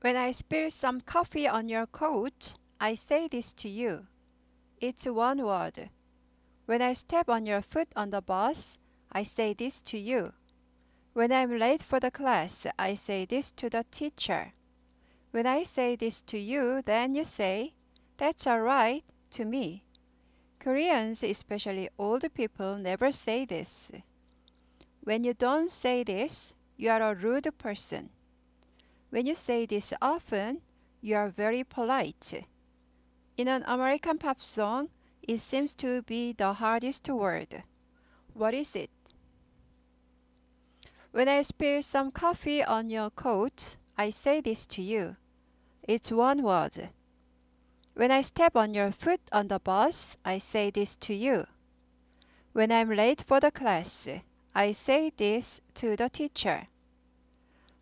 When I spill some coffee on your coat, I say this to you. It's one word. When I step on your foot on the bus, I say this to you. When I'm late for the class, I say this to the teacher. When I say this to you, then you say, "That's all right," to me. Koreans, especially old people, never say this. When you don't say this, you are a rude person. When you say this often, you are very polite. In an American pop song, it seems to be the hardest word. What is it? When I spill some coffee on your coat, I say this to you. It's one word. When I step on your foot on the bus, I say this to you. When I'm late for the class, I say this to the teacher.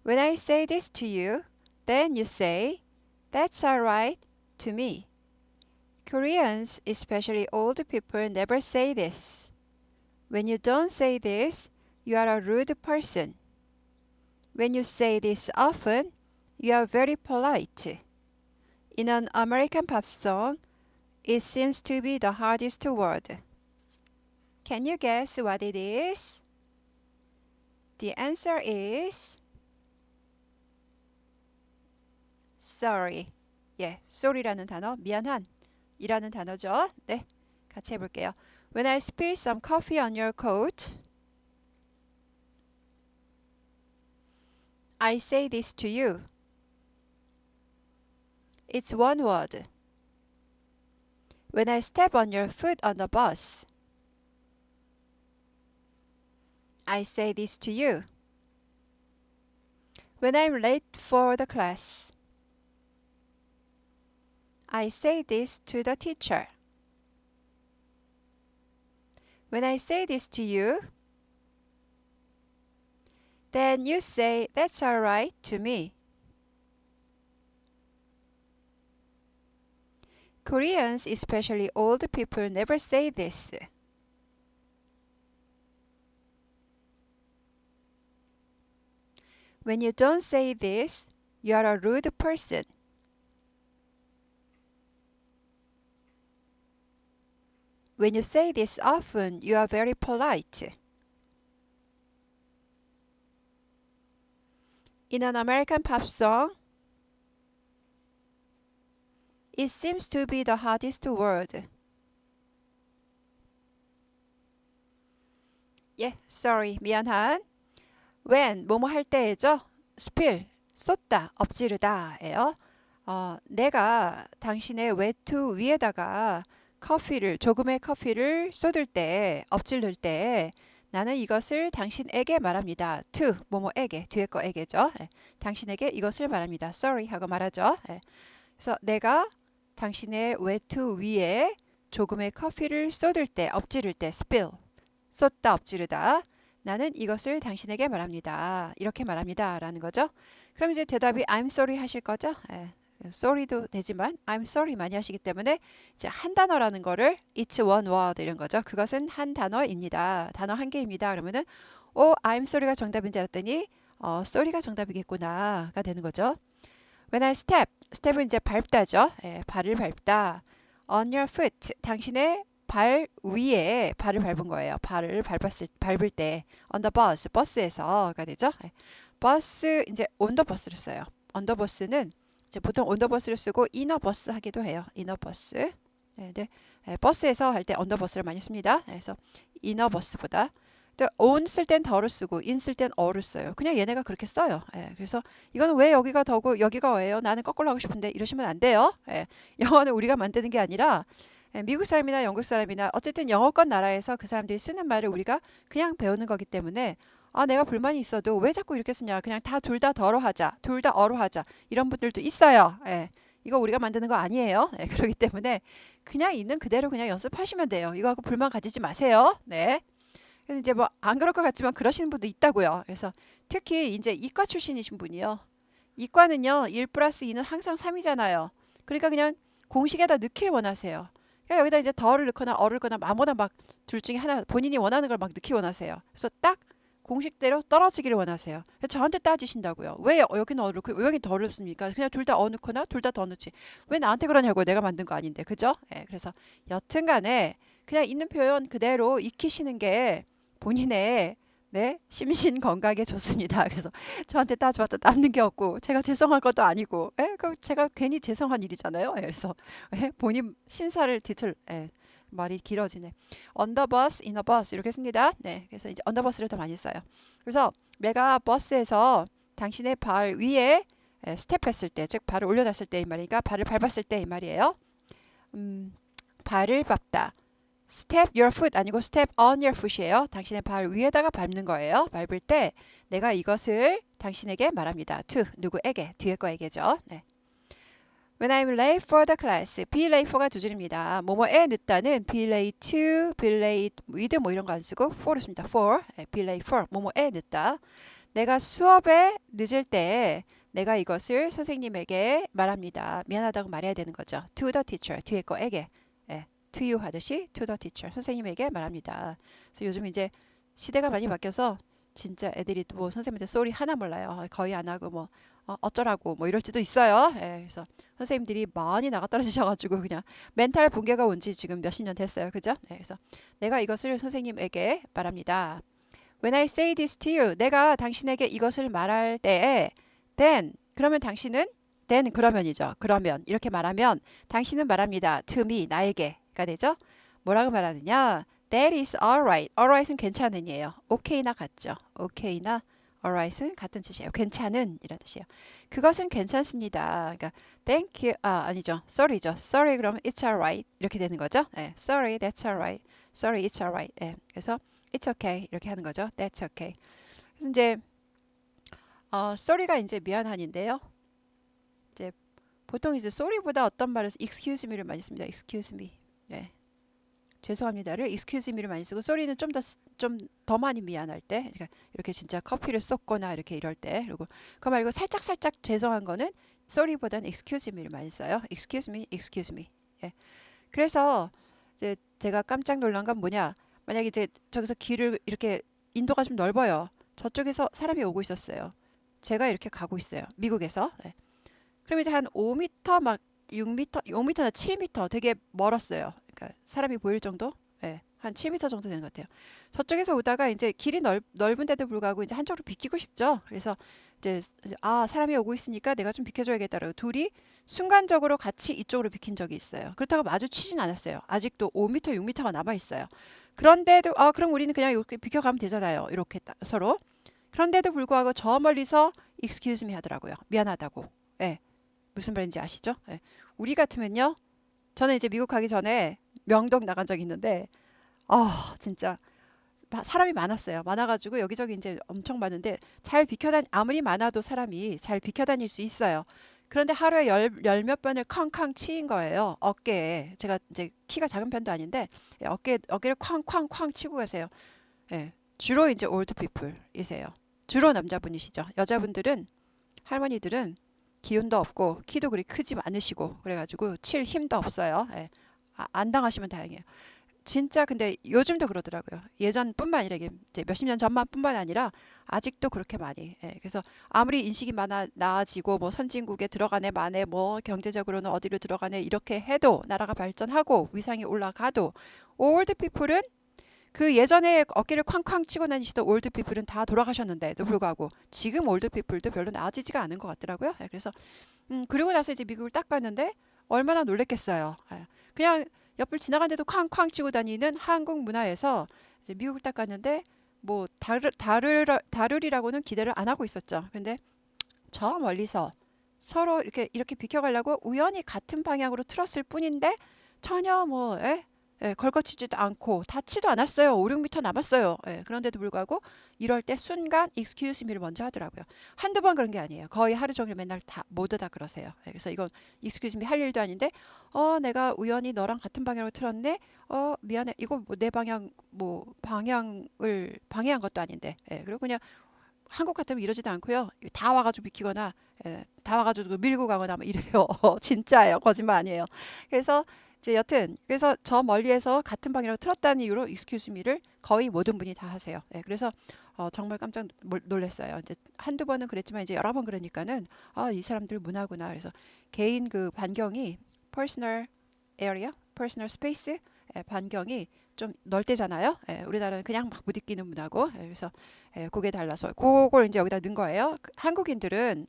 When I say this to you, then you say, "That's all right," to me. Koreans, especially old people, never say this. When you don't say this, you are a rude person. When you say this often, you are very polite. In an American pop song, it seems to be the hardest word. Can you guess what it is? The answer is sorry. 예, sorry라는 단어, 미안한 이라는 단어죠. 네, 같이 해볼게요. When I spill some coffee on your coat, I say this to you. It's one word. When I step on your foot on the bus, I say this to you. When I'm late for the class, I say this to the teacher. When I say this to you, then you say, "That's all right," to me. Koreans, especially old people, never say this. When you don't say this, you are a rude person. When you say this often, you are very polite. In an American pop song, it seems to be the hardest word. 예, sorry, 미안한. when, 뭐뭐 할 때죠. spill, 쏟다, 엎지르다예요. 내가 당신의 외투 위에다가 조금의 커피를 쏟을 때, 엎질를 때 나는 이것을 당신에게 말합니다. to, 뭐뭐에게, 뒤에 거에게죠. 당신에게 이것을 말합니다. sorry 하고 말하죠. 그래서 내가 당신의 외투 위에 조금의 커피를 쏟을 때, 엎지를 때, spill, 쏟다, 엎지르다. 나는 이것을 당신에게 말합니다. 이렇게 말합니다. 라는 거죠. 그럼 이제 대답이 I'm sorry 하실 거죠? sorry도 되지만 I'm sorry 많이 하시기 때문에 이제 한 단어라는 거를 it's one word 이런 거죠. 그것은 한 단어입니다. 단어 한 개입니다. 그러면은 I'm sorry가 정답인 줄 알았더니 sorry가 정답이겠구나가 되는 거죠. When I step은 이제 밟다죠. 발을 밟다. On your foot, 당신의 발 위에 발을 밟은 거예요. 밟을 때 on the bus, 버스에서가 되죠. 버스 이제 on the bus를 써요. on the bus는 이제 보통 on the bus를 쓰고 in a bus 하기도 해요. in a bus. 네, 버스에서 할 때 on the bus를 많이 씁니다. 그래서 in a bus보다 on 쓸 땐 더를 쓰고 in 쓸 땐 어를 써요. 그냥 얘네가 그렇게 써요. 그래서 이거는 왜 여기가 더고 여기가 왜요? 나는 거꾸로 하고 싶은데 이러시면 안 돼요. 영어는 우리가 만드는 게 아니라 미국 사람이나 영국 사람이나 어쨌든 영어권 나라에서 그 사람들이 쓰는 말을 우리가 그냥 배우는 거기 때문에 내가 불만이 있어도 왜 자꾸 이렇게 쓰냐. 그냥 둘 다 더로 하자. 둘 다 어로 하자. 이런 분들도 있어요. 이거 우리가 만드는 거 아니에요. 그렇기 때문에 그냥 있는 그대로 그냥 연습하시면 돼요. 이거 하고 불만 가지지 마세요. 네. 그래서 이제 뭐 안 그럴 것 같지만 그러시는 분도 있다고요. 그래서 특히 이제 이과 출신이신 분이요. 이과는요. 1 플러스 2는 항상 3이잖아요. 그러니까 그냥 공식에다 넣기를 원하세요. 그러니까 여기다 이제 더를 넣거나 어를 넣거나 아무나 막 둘 중에 하나 본인이 원하는 걸 막 넣기 원하세요. 그래서 딱 공식대로 떨어지기를 원하세요. 저한테 따지신다고요. 왜 여기는 어렵고 여기 더 어렵습니까? 그냥 둘 다 넣거나 둘 다 더 넣지. 왜 나한테 그러냐고요. 내가 만든 거 아닌데. 그죠? 예, 그래서 여튼간에 그냥 있는 표현 그대로 익히시는 게 본인의 네, 심신 건강에 좋습니다. 그래서 저한테 따져봤자 남는 게 없고 제가 죄송한 것도 아니고, 그 제가 괜히 죄송한 일이잖아요. 그래서 본인 심사를 말이 길어지네. 언더버스, 이너버스 이렇게 씁니다. 네, 그래서 이제 언더버스를 더 많이 써요. 그래서 내가 버스에서 당신의 발 위에 스텝했을 때, 즉 발을 올려놨을 때 이 말이니까 발을 밟았을 때 이 말이에요. 발을 밟다. step your foot 아니고 step on your foot이에요. 당신의 발 위에다가 밟는 거예요. 밟을 때 내가 이것을 당신에게 말합니다. to 누구에게? 뒤에 거에게죠. 네. When I'm late for the class, be late for가 두 줄입니다. 뭐뭐에 늦다는 be late to, be late with 뭐 이런 거 안 쓰고 for를 씁니다. for, be late for, 뭐뭐에 늦다. 내가 수업에 늦을 때 내가 이것을 선생님에게 말합니다. 미안하다고 말해야 되는 거죠. To the teacher, 뒤에 거에게. to you 하듯이 to the teacher, 선생님에게 말합니다. 그래서 요즘 이제 시대가 많이 바뀌어서 진짜 애들이 뭐 선생님한테 쏘리 하나 몰라요. 거의 안 하고 뭐 어쩌라고 뭐 이럴지도 있어요. 그래서 선생님들이 많이 나가 떨어지셔가지고 그냥 멘탈 붕괴가 온 지 지금 몇십 년 됐어요. 그죠? 그래서 내가 이것을 선생님에게 말합니다. When I say this to you, 내가 당신에게 이것을 말할 때에 then, 그러면 당신은 then 그러면이죠. 그러면 이렇게 말하면 당신은 말합니다. to me, 나에게가 되죠. 뭐라고 말하느냐? That is alright. alright은 괜찮은이에요. okay나 같죠. okay나 alright은 같은 뜻이에요. 괜찮은 이란 뜻이에요. 그것은 괜찮습니다. 그러니까 thank you 아니죠. sorry죠. sorry 그러면 it's alright 이렇게 되는 거죠. sorry, that's alright. sorry, it's alright. 그래서 it's okay 이렇게 하는 거죠. that's okay. 그래서 이제 sorry가 이제 미안한인데요. 이제 보통 이제 sorry보다 어떤 말을 excuse me를 많이 씁니다. excuse me. 네. 죄송합니다를 excuse me를 많이 쓰고 sorry는 좀 더 많이 미안할 때, 그러니까 이렇게 진짜 커피를 쏟거나 이렇게 이럴 때, 그리고 그거 말고 살짝 죄송한 거는 sorry보다는 excuse me를 많이 써요. excuse me, excuse me. 그래서 이제 제가 깜짝 놀란 건 뭐냐? 만약에 이제 저기서 길을 이렇게 인도가 좀 넓어요. 저쪽에서 사람이 오고 있었어요. 제가 이렇게 가고 있어요. 미국에서. 그럼 이제 한 5m 막 6m, 5m나 7m 되게 멀었어요. 그러니까 사람이 보일 정도? 한 7m 정도 되는 것 같아요. 저쪽에서 오다가 이제 길이 넓은데도 불구하고 이제 한쪽으로 비키고 싶죠. 그래서 이제 사람이 오고 있으니까 내가 좀 비켜줘야겠다라고 둘이 순간적으로 같이 이쪽으로 비킨 적이 있어요. 그렇다고 마주치진 않았어요. 아직도 5m, 6m가 남아 있어요. 그런데도 그럼 우리는 그냥 이렇게 비켜가면 되잖아요. 이렇게 서로. 그런데도 불구하고 저 멀리서 excuse me 하더라고요. 미안하다고. 무슨 말인지 아시죠? 우리 같으면요. 저는 이제 미국 가기 전에 명동 나간 적이 있는데 진짜 사람이 많았어요. 많아가지고 여기저기 이제 엄청 많은데 아무리 많아도 사람이 잘 비켜다닐 수 있어요. 그런데 하루에 열 몇 번을 쾅쾅 치인 거예요. 어깨에. 제가 이제 키가 작은 편도 아닌데 어깨를 쾅쾅쾅 치고 가세요. 주로 이제 올드 피플이세요. 주로 남자분이시죠. 여자분들은 할머니들은 기운도 없고 키도 그리 크지 않으시고 그래가지고 칠 힘도 없어요. 안 당하시면 다행이에요. 진짜 근데 요즘도 그러더라고요. 예전뿐만 아니라 이제 몇십 년 전만 뿐만 아니라 아직도 그렇게 많이. 그래서 아무리 인식이 나아지고 뭐 선진국에 들어가네 마네 뭐 경제적으로는 어디로 들어가네 이렇게 해도 나라가 발전하고 위상이 올라가도 올드 피플은 그 예전에 어깨를 쾅쾅 치고 다니시던 올드 피플은 다 돌아가셨는데도 불구하고 지금 올드 피플도 별로 나아지지가 않은 것 같더라고요. 그래서 그리고 나서 이제 미국을 딱 갔는데 얼마나 놀랬겠어요. 그냥 옆을 지나가는데도 쾅쾅 치고 다니는 한국 문화에서 이제 미국을 딱 갔는데 뭐 다르리라고는 기대를 안 하고 있었죠. 근데 저 멀리서 서로 이렇게 비켜가려고 우연히 같은 방향으로 틀었을 뿐인데 전혀 걸거치지도 않고 닿지도 않았어요. 5, 6m 남았어요. 그런데도 불구하고 이럴 때 순간 excuse me를 먼저 하더라고요. 한두 번 그런 게 아니에요. 거의 하루 종일 맨날 모두 다 그러세요. 그래서 이건 excuse me 할 일도 아닌데 내가 우연히 너랑 같은 방향으로 틀었네. 미안해. 이거 내 방해한 것도 아닌데. 그리고 그냥 한국 같으면 이러지도 않고요. 다 와가지고 비키거나 다 와가지고 밀고 가거나 뭐 이래요. 진짜예요. 거짓말 아니에요. 그래서 이제 여튼 그래서 저 멀리에서 같은 방이라고 틀었다는 이유로 excuse me를 거의 모든 분이 다 하세요. 예, 그래서 정말 깜짝 놀랐어요. 이제 한두 번은 그랬지만 이제 여러 번 그러니까는 이 사람들 문화구나. 그래서 개인 그 반경이 personal area, personal space 반경이 좀 넓대잖아요. 예, 우리나라는 그냥 막 부딪히는 문화고 그래서 그게 달라서 그걸 이제 여기다 넣은 거예요. 한국인들은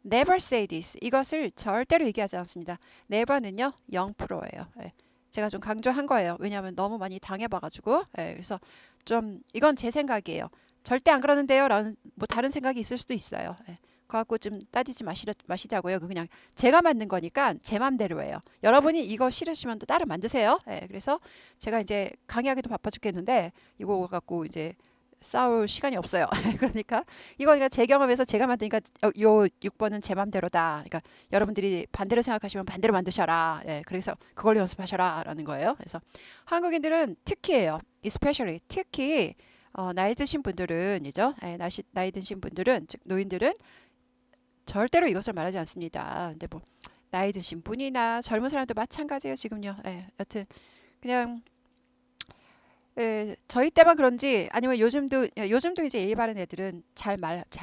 never say this 이것을 절대로 얘기하지 않습니다. never는요 0%예요. 제가 좀 강조한 거예요. 왜냐하면 너무 많이 당해봐가지고 그래서 좀 이건 제 생각이에요. 절대 안 그러는데요 라는 뭐 다른 생각이 있을 수도 있어요. 그거 갖고 좀 따지지 마시자고요. 그냥 제가 만든 거니까 제 맘대로예요. 여러분이 이거 싫으시면 또 따로 만드세요. 그래서 제가 이제 강의하기도 바빠 죽겠는데 이거 갖고 이제 싸울 시간이 없어요. 그러니까 이거 그러니까 제 경험에서 제가 만드니까 요 6번은 제 맘대로다. 그러니까 여러분들이 반대로 생각하시면 반대로 만드셔라. 그래서 그걸 연습하셔라라는 거예요. 그래서 한국인들은 특히예요. especially 특히 나이 드신 분들은이죠. 나이 드신 분들은 즉 노인들은 절대로 이것을 말하지 않습니다. 근데 뭐 나이 드신 분이나 젊은 사람도 마찬가지예요. 지금요. 여튼 그냥 저희 때만 그런지 아니면 요즘도 이제 예의 바른 애들은 잘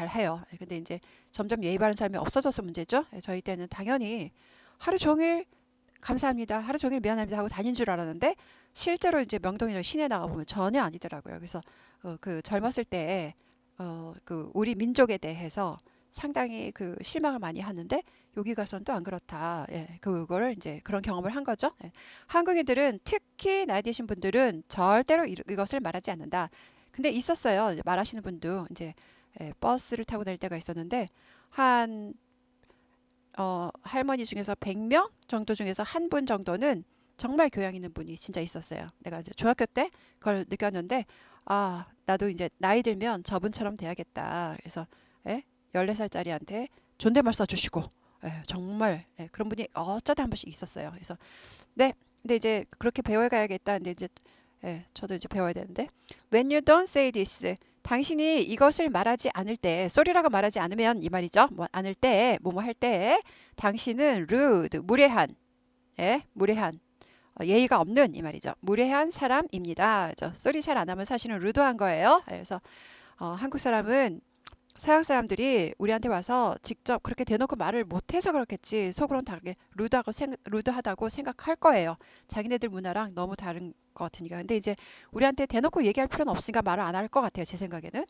해요. 근데 이제 점점 예의 바른 사람이 없어져서 문제죠. 저희 때는 당연히 하루 종일 감사합니다. 하루 종일 미안합니다 하고 다닌 줄 알았는데 실제로 이제 명동이나 시내 나가 보면 전혀 아니더라고요. 그래서 그 젊었을 때 그 우리 민족에 대해서 상당히 그 실망을 많이 하는데 여기 가서는 또 안 그렇다. 그거를 이제 그런 경험을 한 거죠. 한국인들은 특히 나이 드신 분들은 절대로 이것을 말하지 않는다. 근데 있었어요. 말하시는 분도 이제 버스를 타고 다닐 때가 있었는데 한 할머니 중에서 100명 정도 중에서 한 분 정도는 정말 교양 있는 분이 진짜 있었어요. 내가 이제 중학교 때 그걸 느꼈는데 나도 이제 나이 들면 저분처럼 돼야겠다. 그래서 14살짜리한테 존댓말 써주시고 정말 그런 분이 어쩌다 한 번씩 있었어요. 그래서 네, 근데 이제 그렇게 배워가야겠다. 근데 이제 저도 이제 배워야 되는데 when you don't say this 당신이 이것을 말하지 않을 때 쏘리라고 말하지 않으면 이 말이죠. 뭐 않을 때 뭐뭐 할 때 당신은 rude 무례한 무례한 예의가 없는 이 말이죠. 무례한 사람입니다. 쏘리 잘 안 하면 사실은 루드한 거예요. 그래서 한국 사람은 서양 사람들이 우리한테 와서 직접 그렇게 대놓고 말을 못해서 그렇겠지 속으로는 다르게 루드하다고 생각할 거예요. 자기네들 문화랑 너무 다른 것 같으니까. 근데 이제 우리한테 대놓고 얘기할 필요는 없으니까 말을 안 할 것 같아요. 제 생각에는.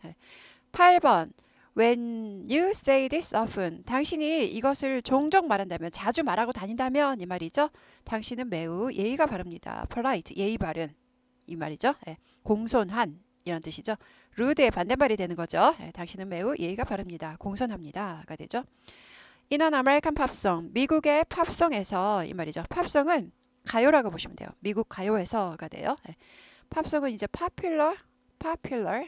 8번 When you say this often 당신이 이것을 종종 말한다면 자주 말하고 다닌다면 이 말이죠. 당신은 매우 예의가 바릅니다. polite 예의 바른 이 말이죠. 공손한 이런 뜻이죠. rude의 반대말이 되는 거죠. 당신은 매우 예의가 바릅니다. 공손합니다가 되죠. In an American pop song 미국의 팝송에서 이 말이죠. 팝송은 가요라고 보시면 돼요. 미국 가요에서가 돼요. 팝송은 이제 popular의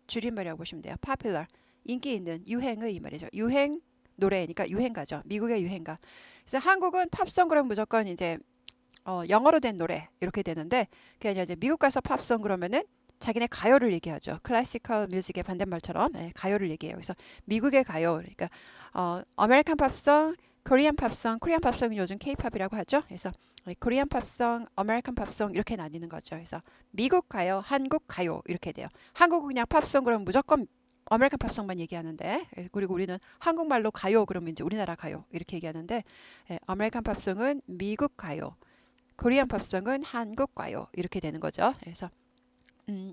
줄임말이라고 보시면 돼요. popular 인기 있는 유행의 이 말이죠. 유행 노래니까 유행가죠. 미국의 유행가. 그래서 한국은 팝송 그러면 무조건 이제 영어로 된 노래 이렇게 되는데 그게 아니라 이제 미국 가서 팝송 그러면은 자기네 가요를 얘기하죠. 클래시컬 뮤직의 반대말처럼 가요를 얘기해요. 그래서 미국의 가요 그러니까 아메리칸 팝송, 코리안 팝송, 코리안 팝송은 요즘 K-팝이라고 하죠. 그래서 코리안 팝송, 아메리칸 팝송 이렇게 나뉘는 거죠. 그래서 미국 가요, 한국 가요 이렇게 돼요. 한국은 그냥 팝송 그러면 무조건 아메리칸 팝송만 얘기하는데 그리고 우리는 한국말로 가요 그러면 이제 우리나라 가요 이렇게 얘기하는데 아메리칸 팝송은 미국 가요, 코리안 팝송은 한국 가요 이렇게 되는 거죠. 그래서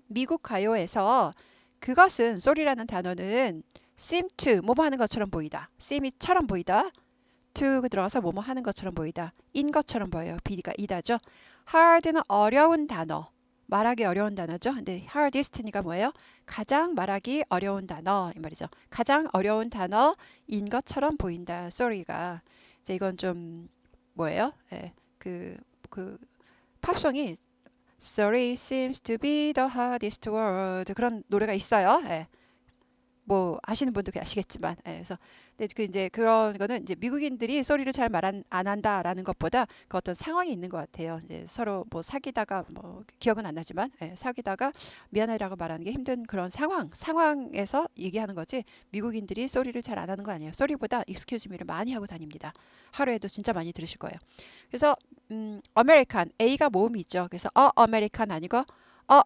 미국 가요에서 그것은 소리라는 단어는 seem to 뭐뭐 하는 것처럼 보이다. seem이처럼 보이다. to 들어가서 뭐뭐 하는 것처럼 보이다. in 것처럼 보여요. b가 이다죠. hard는 어려운 단어. 말하기 어려운 단어죠. 근데 hardest니까 뭐예요? 가장 말하기 어려운 단어 이 말이죠. 가장 어려운 단어인 것처럼 보인다. sorry가 이제 이건 좀 뭐예요? 그 팝송이 Sorry seems to be the hardest word 그런 노래가 있어요. 뭐 아시는 분도 아시겠지만, 예, 그래서 근데 그 이제 그런 거는 이제 미국인들이 쏘리를 잘 말 안 한다라는 것보다 그 어떤 상황이 있는 것 같아요. 이제 서로 뭐 사귀다가 뭐 기억은 안 나지만, 예, 사귀다가 미안해라고 말하는 게 힘든 그런 상황에서 얘기하는 거지. 미국인들이 쏘리를 잘 안 하는 거 아니에요. 쏘리보다 excuse me를 많이 하고 다닙니다. 하루에도 진짜 많이 들으실 거예요. 그래서 아메리칸 A가 모음이 있죠. 그래서 아메리칸 아니고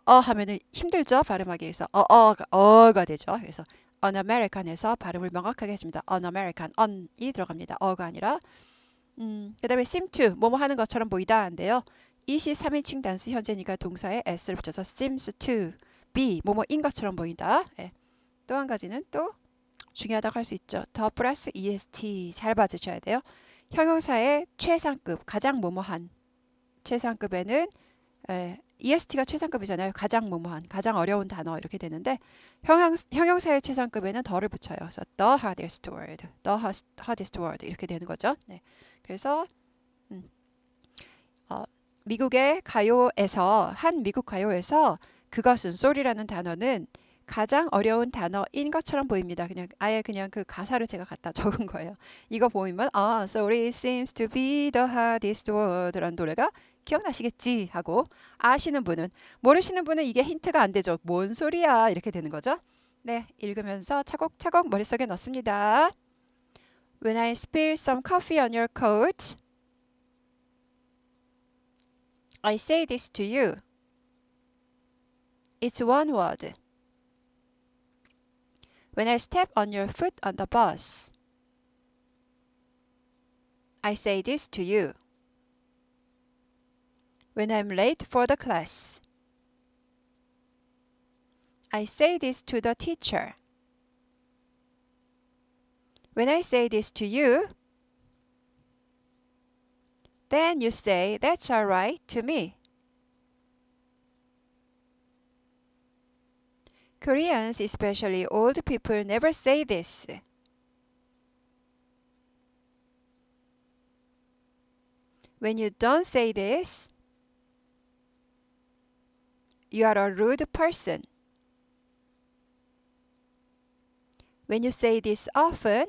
하면은 힘들죠. 발음하기 위해서 어가 되죠. 그래서 an American에서 발음을 명확하게 해줍니다. an American, on이 들어갑니다. 어가 아니라. 그다음에 seem to 뭐뭐 하는 것처럼 보이다인데요. 이시 3인칭 단수 현재니까 동사에 s를 붙여서 seems to be 뭐뭐인 것처럼 보인다. 예. 또 한 가지는 또 중요하다고 할 수 있죠. 더 플러스 est 잘 받으셔야 돼요. 형용사의 최상급, 가장 뭐뭐한. 최상급에는 EST가 최상급이잖아요. 가장 뭐뭐한, 가장 어려운 단어 이렇게 되는데 형용사의 최상급에는 더를 붙여요. 그래서 the hardest word, the hardest word 이렇게 되는 거죠. 네. 그래서 미국의 가요에서 한 미국 가요에서 그것은 소리라는 단어는 가장 어려운 단어인 것처럼 보입니다. 그냥 아예 그냥 그 가사를 제가 갖다 적은 거예요. 이거 보이면 sorry seems to be the hardest word라는 노래가 기억나시겠지 하고 아시는 분은 모르시는 분은 이게 힌트가 안 되죠. 뭔 소리야 이렇게 되는 거죠. 네, 읽으면서 차곡차곡 머릿속에 넣습니다. When I spill some coffee on your coat, I say this to you. It's one word. When I step on your foot on the bus, I say this to you. When I'm late for the class, I say this to the teacher. When I say this to you, then you say that's all right to me. Koreans, especially old people, never say this. When you don't say this, you are a rude person. When you say this often,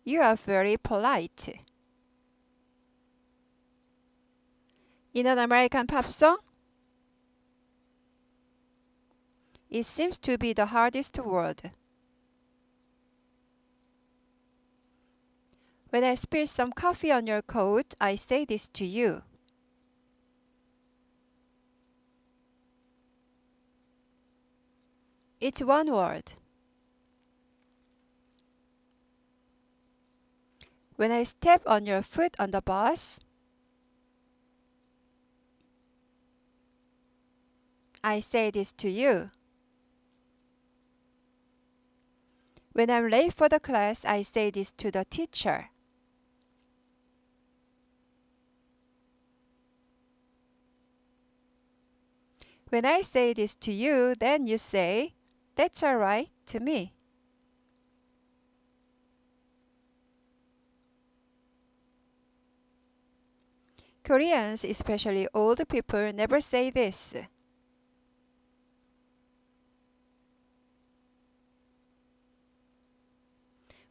you are very polite. In an American pop song, it seems to be the hardest word. When I spill some coffee on your coat, I say this to you. It's one word. When I step on your foot on the bus, I say this to you. When I'm late for the class, I say this to the teacher. When I say this to you, then you say, that's all right to me. Koreans, especially old people, never say this.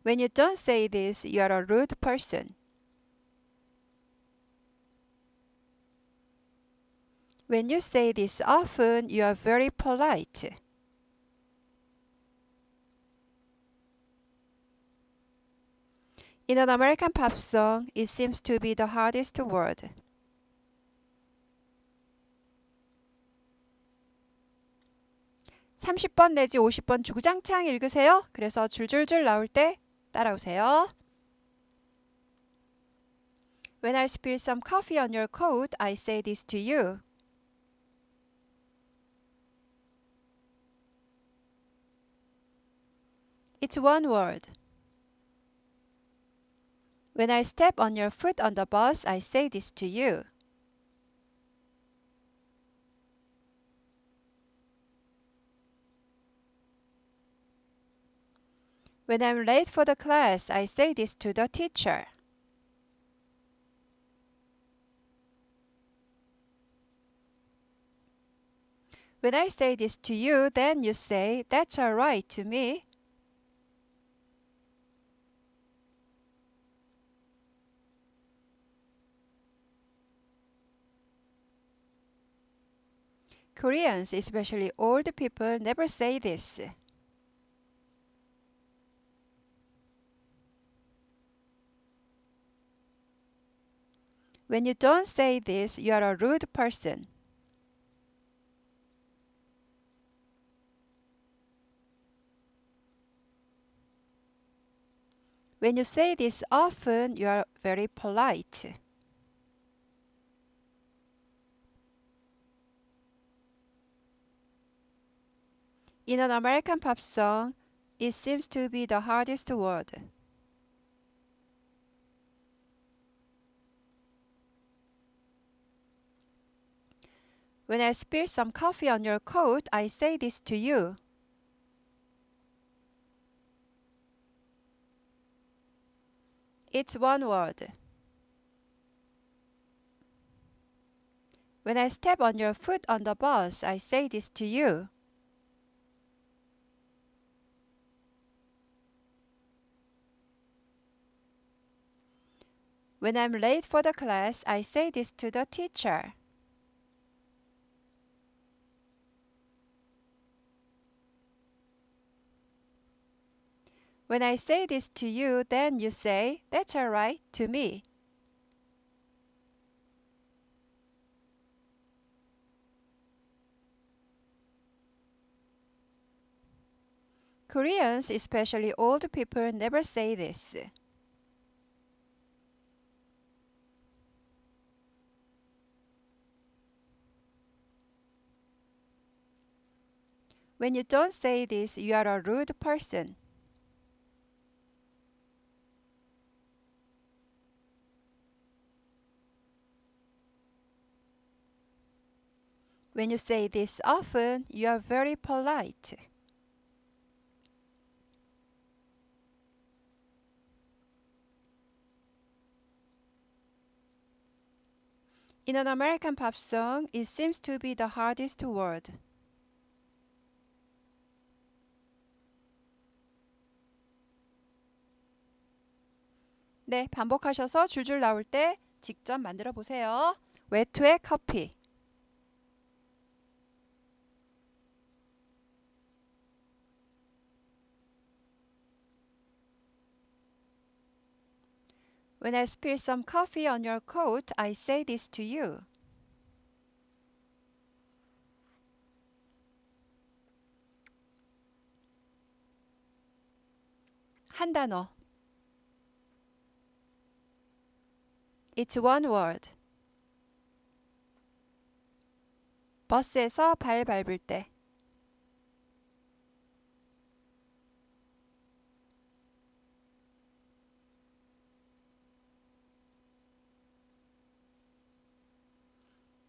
When you don't say this, you are a rude person. When you say this often, you are very polite. In an American pop song, it seems to be the hardest word. (30번) 내지 (50번) 주구장창 읽으세요. 그래서 줄줄줄 나올 때 따라오세요. When I spill some coffee on your coat, I say this to you. It's one word. When I step on your foot on the bus, I say this to you. When I'm late for the class, I say this to the teacher. When I say this to you, then you say, that's alright to me. Koreans, especially old people, never say this. When you don't say this, you are a rude person. When you say this often, you are very polite. In an American pop song, it seems to be the hardest word. When I spill some coffee on your coat, I say this to you. It's one word. When I step on your foot on the bus, I say this to you. When I'm late for the class, I say this to the teacher. When I say this to you, then you say, that's all right, to me. Koreans, especially old people, never say this. When you don't say this, you are a rude person. When you say this often, you are very polite. In an American pop song, it seems to be the hardest word. 네, 반복하셔서 줄줄 나올 때 직접 만들어 보세요. 외투의 커피. When I spill some coffee on your coat, I say this to you. 한 단어. It's one word. 버스에서 발 밟을 때.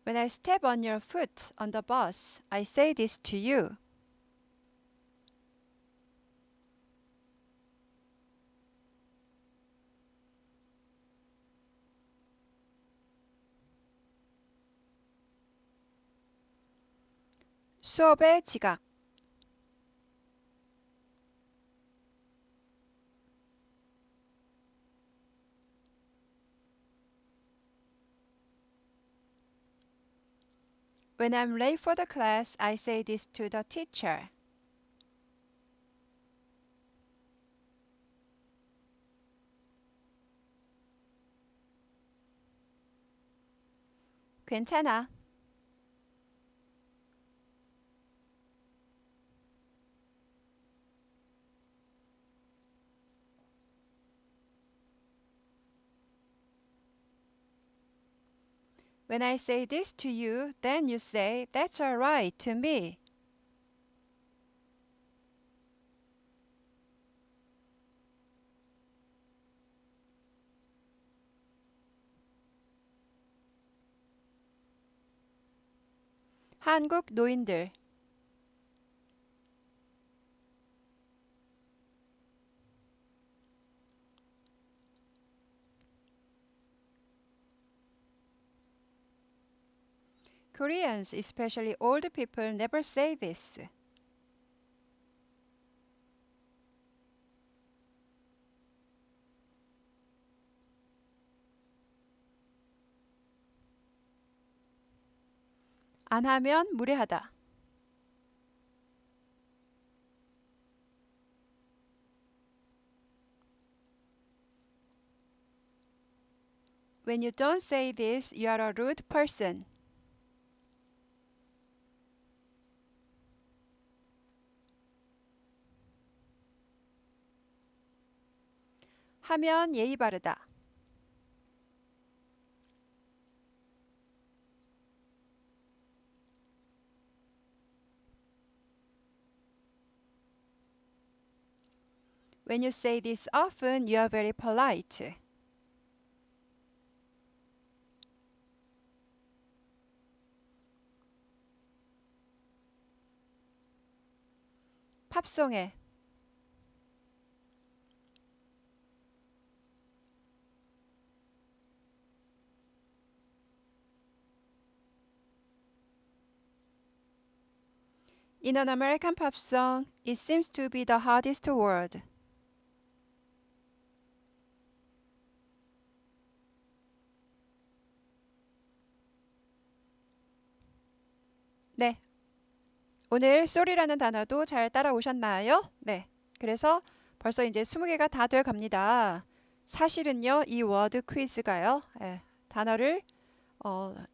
When I step on your foot on the bus, I say this to you. 수업의 지각. When I'm late for the class, I say this to the teacher. 괜찮아. When I say this to you, then you say, that's all right to me. 한국 노인들. Koreans, especially old people, never say this. 안 하면 무례하다. When you don't say this, you are a rude person. 하면 예의 바르다. When you say this often, you are very polite. 팝송에 In an American pop song, it seems to be the hardest word. 네. 오늘 sorry라는 단어도 잘 따라오셨나요? 네. 그래서 벌써 이제 20개가 다 돼 갑니다. 사실은요, 이 워드 퀴즈가요, 단어를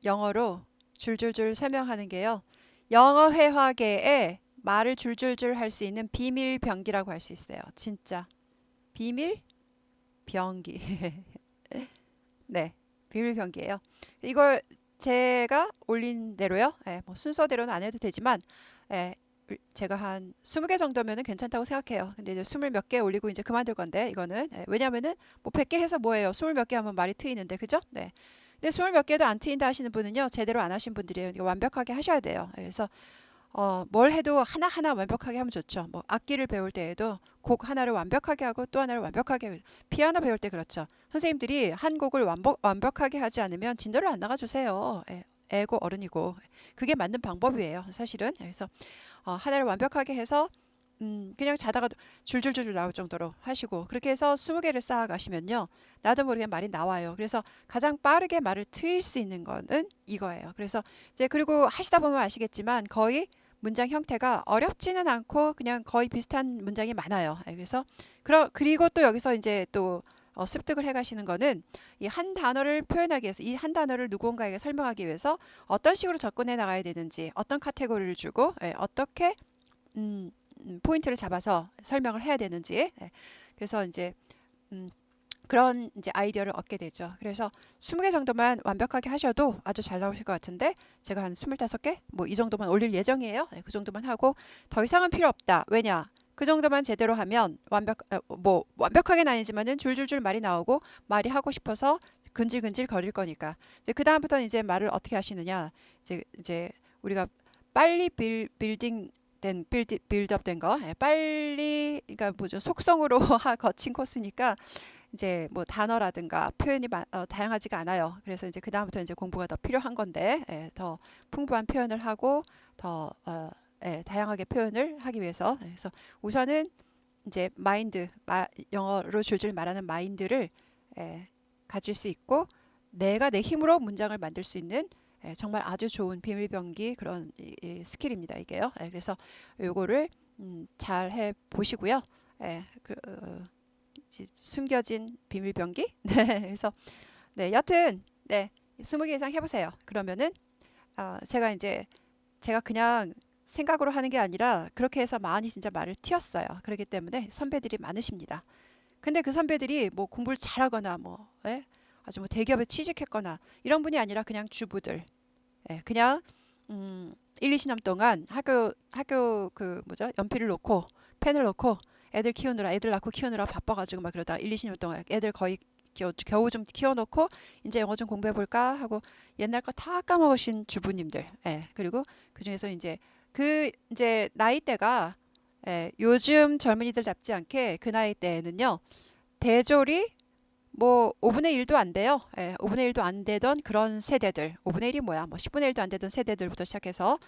영어로 줄줄줄 설명하는 게요, 영어 회화계에 말을 줄줄줄 할 수 있는 비밀 병기라고 할 수 있어요. 진짜. 비밀 병기. 네. 비밀 병기예요. 이걸 제가 올린 대로요. 뭐 순서대로는 안 해도 되지만, 제가 한 20개 정도면은 괜찮다고 생각해요. 근데 이제 20 몇 개 올리고 이제 그만둘 건데, 이거는. 왜냐면은 뭐 100개 해서 뭐예요? 20 몇 개 하면 말이 트이는데, 그죠? 네. 근데 20 몇 개도 안 트인다 하시는 분은요, 제대로 안 하신 분들이에요. 이거 완벽하게 하셔야 돼요. 그래서 뭘 해도 하나하나 완벽하게 하면 좋죠. 뭐 악기를 배울 때에도 곡 하나를 완벽하게 하고 또 하나를 완벽하게 하고, 피아노 배울 때 그렇죠. 선생님들이 한 곡을 완벽하게 하지 않으면 진도를 안 나가주세요. 애고 어른이고 그게 맞는 방법이에요. 사실은. 그래서 하나를 완벽하게 해서 그냥 자다가 줄줄줄 나올 정도로 하시고, 그렇게 해서 20개를 쌓아가시면요, 나도 모르게 말이 나와요. 그래서 가장 빠르게 말을 트일 수 있는 거는 이거예요. 그래서 이제 그리고 하시다 보면 아시겠지만 거의 문장 형태가 어렵지는 않고 그냥 거의 비슷한 문장이 많아요. 그래서 그리고 또 여기서 이제 또 습득을 해가시는 거는, 이 한 단어를 표현하기 위해서, 이 한 단어를 누군가에게 설명하기 위해서 어떤 식으로 접근해 나가야 되는지, 어떤 카테고리를 주고, 어떻게 포인트를 잡아서 설명을 해야 되는지, 그래서 이제 그런 이제 아이디어를 얻게 되죠. 그래서 20개 정도만 완벽하게 하셔도 아주 잘 나오실 것 같은데, 제가 한 25개 뭐 이 정도만 올릴 예정이에요. 그 정도만 하고 더 이상은 필요 없다. 왜냐? 그 정도만 제대로 하면 뭐 완벽하게는 아니지만은 줄줄줄 말이 나오고 말이 하고 싶어서 근질근질 거릴 거니까. 이제 그 다음부터는 이제 말을 어떻게 하시느냐? 이제 우리가 빨리 빌드업 된 거, 빨리, 그러니까 뭐죠, 속성으로 거친 코스니까 이제 뭐 단어라든가 표현이 다양하지가 않아요. 그래서 이제 그 다음부터 이제 공부가 더 필요한 건데, 더 풍부한 표현을 하고 더 다양하게 표현을 하기 위해서, 그래서 우선은 이제 영어로 줄줄 말하는 마인드를 가질 수 있고, 내가 내 힘으로 문장을 만들 수 있는 정말 아주 좋은 비밀병기, 그런 이 스킬입니다, 이게요. 그래서 요거를 잘 해 보시고요. 숨겨진 비밀병기. 네, 그래서 네, 여튼 네, 20개 이상 해보세요. 그러면은 제가 그냥 생각으로 하는 게 아니라 그렇게 해서 많이 진짜 말을 튀었어요. 그렇기 때문에 선배들이 많으십니다. 근데 그 선배들이 뭐 공부를 잘하거나 뭐 아주 뭐 대기업에 취직했거나 이런 분이 아니라 그냥 주부들, 그냥 1, 2년 동안 학교 그 뭐죠, 연필을 놓고 펜을 놓고 애들 낳고 키우느라 바빠가지고 막 그러다 1, 20년 동안 애들 거의 겨우 좀 키워놓고 이제 영어 좀 공부해볼까 하고 옛날 거 다 까먹으신 주부님들, 그리고 그 중에서 이제 나이대가, 요즘 젊은이들답지 않게 그 나이대에는요, 대졸이 뭐 5분의 1도 안 돼요. 예, 5분의 1도 안 되던 그런 세대들, 5분의 1이 뭐야? 뭐 10분의 1도 안 되던 세대들부터 시작해서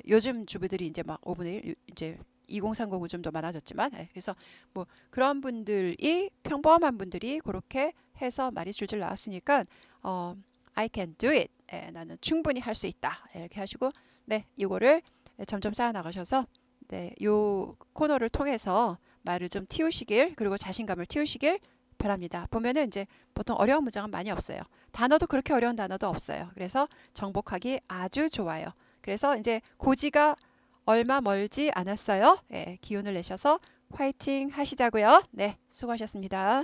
요즘 주부들이 이제 막 5분의 1 이제 2030은 좀 더 많아졌지만 그래서 뭐 그런 분들이 평범한 분들이 그렇게 해서 말이 줄줄 나왔으니까 I can do it. 나는 충분히 할 수 있다. 이렇게 하시고 네, 이거를 점점 쌓아 나가셔서 네, 요 코너를 통해서 말을 좀 틔우시길 그리고 자신감을 틔우시길 바랍니다. 보면은 이제 보통 어려운 문장은 많이 없어요. 단어도 그렇게 어려운 단어도 없어요. 그래서 정복하기 아주 좋아요. 그래서 이제 고지가 얼마 멀지 않았어요. 예, 기운을 내셔서 화이팅 하시자고요. 네, 수고하셨습니다.